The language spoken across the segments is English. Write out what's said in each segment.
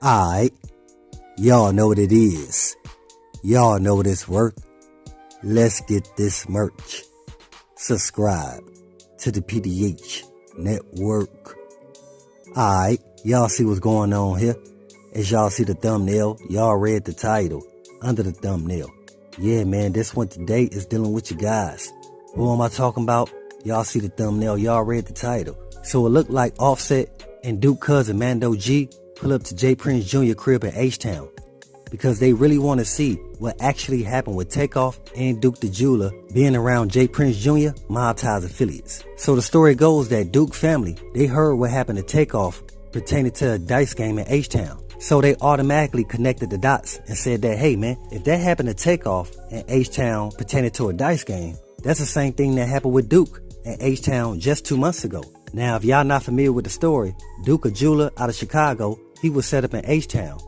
Alright, y'all know what it is. Y'all know what it's worth. Let's get this merch. Subscribe to the PDH Network. Alright, y'all see what's going on here. As y'all see the thumbnail, y'all read the title under the thumbnail. Yeah, man, this one today is dealing with you guys. Who am I talking about? Y'all see the thumbnail, y'all read the title. So it looked like Offset and Duke cousin Mando G pull up to J.Prince Jr. crib in H-Town because they really want to see what actually happened with TakeOff and Duke the Jeweler being around J.Prince Jr. MobTies affiliates. So the story goes that Duke family, they heard what happened to TakeOff pertaining to a dice game in H-Town. So they automatically connected the dots and said that, hey man, if that happened to TakeOff in H-Town pertaining to a dice game, that's the same thing that happened with Duke in H-Town just 2 months ago. Now, if y'all not familiar with the story, Duke, a jeweler out of Chicago, he was set up in H-Town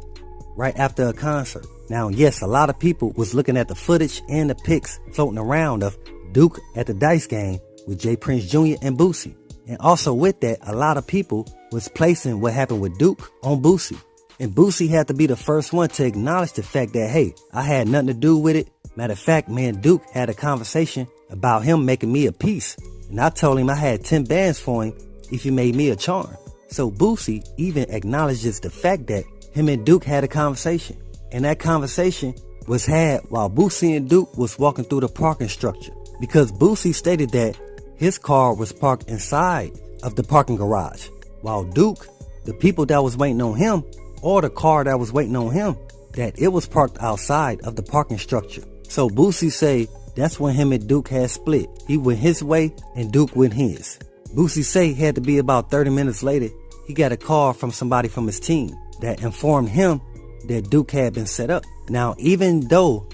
right after a concert. Now, yes, a lot of people was looking at the footage and the pics floating around of Duke at the dice game with J.Prince Jr. and Boosie. And also with that, a lot of people was placing what happened with Duke on Boosie. And Boosie had to be the first one to acknowledge the fact that, hey, I had nothing to do with it. Matter of fact, me and Duke had a conversation about him making me a piece. And I told him I had 10 bands for him if he made me a charm. So Boosie even acknowledges the fact that him and Duke had a conversation. And that conversation was had while Boosie and Duke was walking through the parking structure. Because Boosie stated that his car was parked inside of the parking garage. While Duke, the people that was waiting on him, or the car that was waiting on him, that it was parked outside of the parking structure. So Boosie say that's when him and Duke had split. He went his way and Duke went his. Boosie say he had to be about 30 minutes later. He got a call from somebody from his team that informed him that Duke had been set up. Now, even though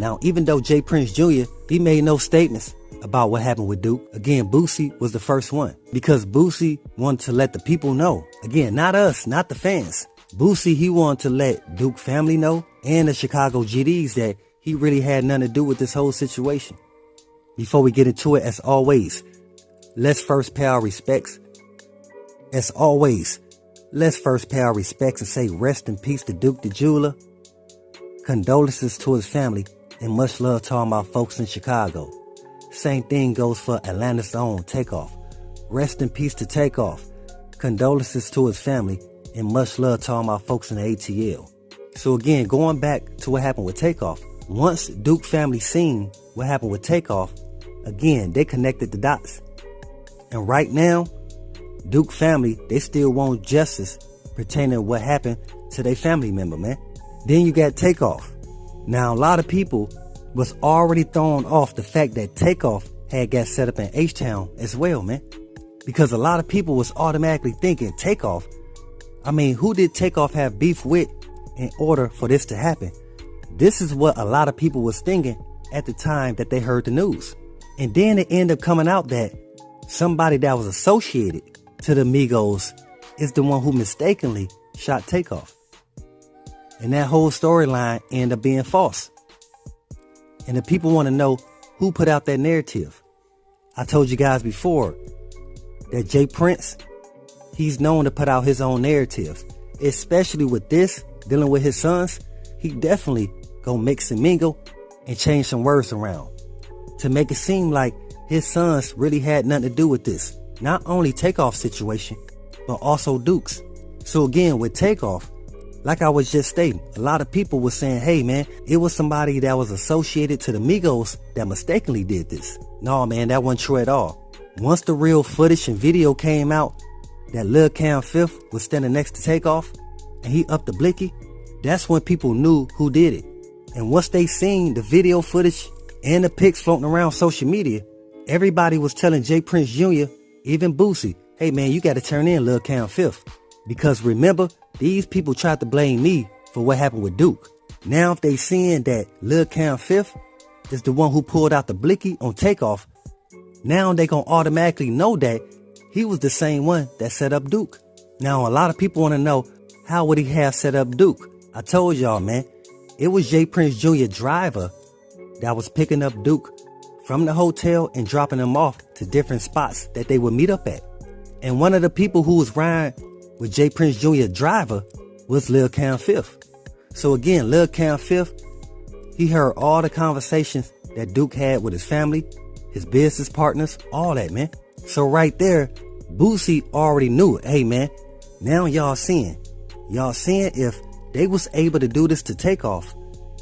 J.Prince Jr., he made no statements about what happened with Duke. Again, Boosie was the first one because Boosie wanted to let the people know. Again, not us, not the fans. Boosie, he wanted to let Duke family know and the Chicago GDs that he really had nothing to do with this whole situation. Before we get into it, as always, let's first pay our respects. As always, let's first pay our respects and say rest in peace to Duke the Jeweler. Condolences to his family and much love to all my folks in Chicago. Same thing goes for Atlanta's own TakeOff. Rest in peace to TakeOff. Condolences to his family and much love to all my folks in the ATL. So again, going back to what happened with TakeOff. Once Duke family seen what happened with TakeOff, again, they connected the dots. And right now, Duke family, they still want justice pertaining to what happened to their family member, man. Then you got TakeOff. Now, a lot of people was already thrown off the fact that TakeOff had got set up in H-Town as well, man. Because a lot of people was automatically thinking TakeOff. I mean, who did TakeOff have beef with in order for this to happen? This is what a lot of people was thinking at the time that they heard the news. And then it ended up coming out that somebody that was associated to the Migos is the one who mistakenly shot TakeOff. And that whole storyline ended up being false. And the people want to know who put out that narrative. I told you guys before that J.Prince, he's known to put out his own narratives. Especially with this, dealing with his sons, he definitely gonna mix and mingle and change some words around to make it seem like his sons really had nothing to do with this. Not only TakeOff situation, but also Duke's. So again, with TakeOff, like I was just stating, a lot of people were saying, hey man, it was somebody that was associated to the Migos that mistakenly did this. No man, that wasn't true at all. Once the real footage and video came out that LilCam5th was standing next to TakeOff and he upped the blicky, that's when people knew who did it. And once they seen the video footage and the pics floating around social media, everybody was telling J.Prince Jr., even Boosie, hey man, you got to turn in LilCam5th. Because remember, these people tried to blame me for what happened with Duke. Now if they seeing that LilCam5th is the one who pulled out the blicky on TakeOff, now they gonna automatically know that he was the same one that set up Duke. Now a lot of people want to know, how would he have set up Duke? I told y'all, man, it was J.Prince Jr. driver that was picking up Duke from the hotel and dropping him off to different spots that they would meet up at. And one of the people who was riding with J.Prince Jr. driver was LilCam5th. So again, LilCam5th, he heard all the conversations that Duke had with his family, his business partners, all that, man. So right there, Boosie already knew it. Hey, man, now y'all seeing if they was able to do this to TakeOff.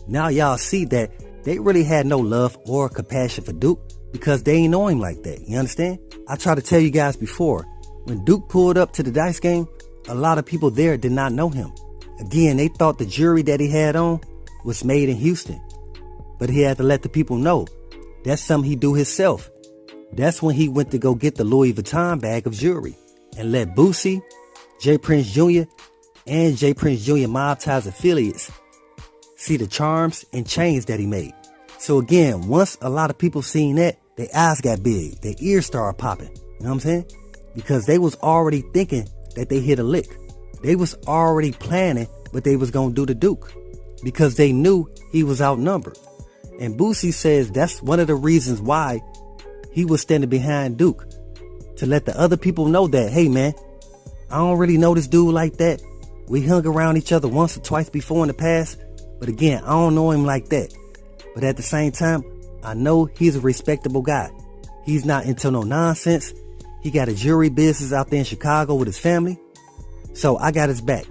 Now y'all see that they really had no love or compassion for Duke because they ain't know him like that. You understand? I tried to tell you guys before, when Duke pulled up to the dice game, a lot of people there did not know him. Again, they thought the jewelry that he had on was made in Houston. But he had to let the people know that's something he do himself. That's when he went to go get the Louis Vuitton bag of jewelry and let Boosie, J.Prince Jr, and J.Prince Jr MobTies affiliates see the charms and chains that he made. So again, once a lot of people seen that, their eyes got big, their ears started popping. You know what I'm saying? Because they was already thinking that they hit a lick. They was already planning what they was gonna do to Duke because they knew he was outnumbered. And Boosie says that's one of the reasons why he was standing behind Duke, to let the other people know that, hey man, I don't really know this dude like that. We hung around each other once or twice before in the past, but again, I don't know him like that. But at the same time, I know he's a respectable guy. He's not into no nonsense. He got a jewelry business out there in Chicago with his family. So I got his back.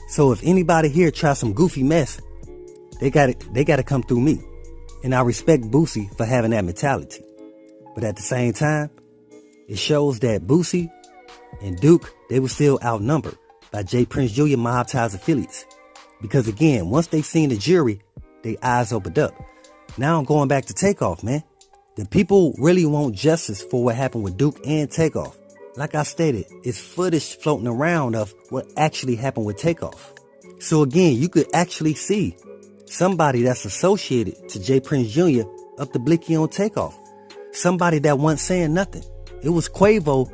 So if anybody here tries some goofy mess, they gotta come through me. And I respect Boosie for having that mentality. But at the same time, it shows that Boosie and Duke, they were still outnumbered by J.Prince Jr MobTies affiliates. Because again, once they seen the jury, their eyes opened up. Now I'm going back to TakeOff, man. The people really want justice for what happened with Duke and TakeOff. Like I stated, it's footage floating around of what actually happened with TakeOff. So again, you could actually see somebody that's associated to J.Prince Jr up the blicky on TakeOff. Somebody that wasn't saying nothing. It was Quavo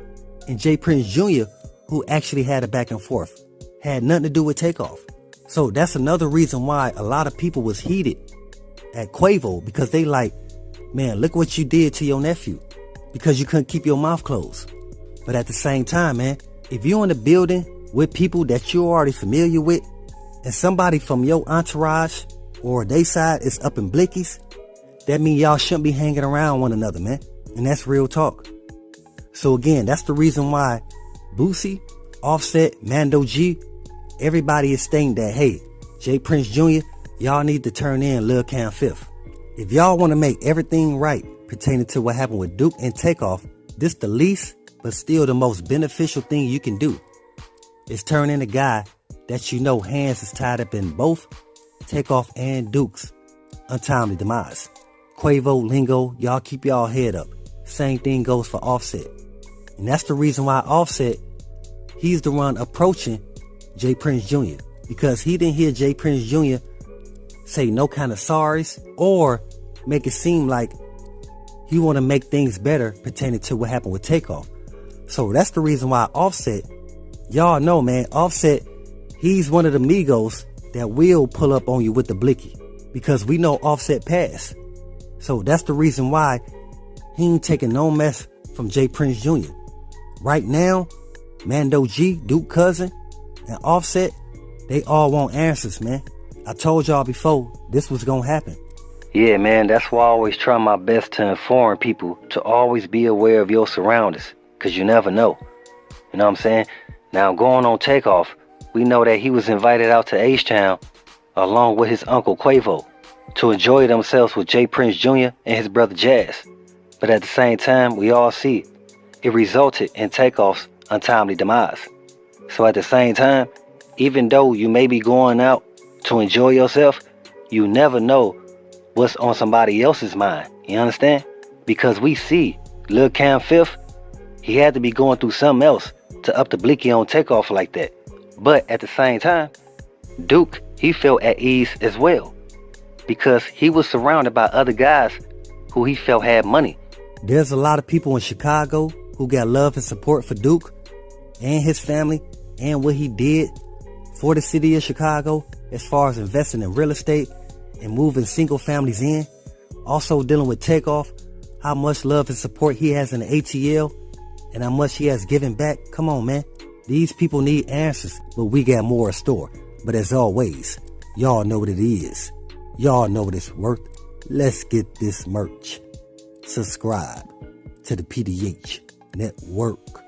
and J.Prince Jr who actually had a back and forth. Had nothing to do with TakeOff. So that's another reason why a lot of people was heated at Quavo, because they like, man, look what you did to your nephew because you couldn't keep your mouth closed. But at the same time, man, if you're in the building with people that you're already familiar with and somebody from your entourage or they side is up in blickies, that means y'all shouldn't be hanging around one another, man. And that's real talk. So again, that's the reason why Boosie, Offset, Mando G, everybody is saying that, hey, J.Prince Jr, y'all need to turn in LilCam5th. If y'all want to make everything right pertaining to what happened with Duke and TakeOff, this the least but still the most beneficial thing you can do is turn in a guy that you know hands is tied up in both TakeOff and Duke's untimely demise. Quavo, Lingo, y'all keep y'all head up. Same thing goes for Offset. And that's the reason why Offset, he's the one approaching J.Prince Jr. because he didn't hear J.Prince Jr say no kind of sorries or make it seem like he want to make things better pertaining to what happened with TakeOff. So that's the reason why Offset, y'all know, man, Offset, he's one of the Migos that will pull up on you with the blicky because we know Offset passed. So that's the reason why he ain't taking no mess from J.Prince Jr. Right now, Mando G, Duke cousin, and Offset, they all want answers, man. I told y'all before, this was gonna happen. Yeah, man, that's why I always try my best to inform people to always be aware of your surroundings, because you never know. You know what I'm saying? Now, going on TakeOff, we know that he was invited out to H-Town along with his uncle Quavo to enjoy themselves with J.Prince Jr. and his brother Jazz. But at the same time, we all see it resulted in TakeOff's untimely demise. So at the same time, even though you may be going out to enjoy yourself, you never know what's on somebody else's mind. You understand? Because we see LilCam5th, he had to be going through something else to up the blicky on TakeOff like that. But at the same time, Duke, he felt at ease as well because he was surrounded by other guys who he felt had money. There's a lot of people in Chicago who got love and support for Duke and his family and what he did for the city of Chicago as far as investing in real estate and moving single families in. Also dealing with TakeOff, how much love and support he has in the ATL and how much he has given back. Come on, man. These people need answers, but we got more in store. But as always, y'all know what it is. Y'all know what it's worth. Let's get this merch. Subscribe to the PDH Network.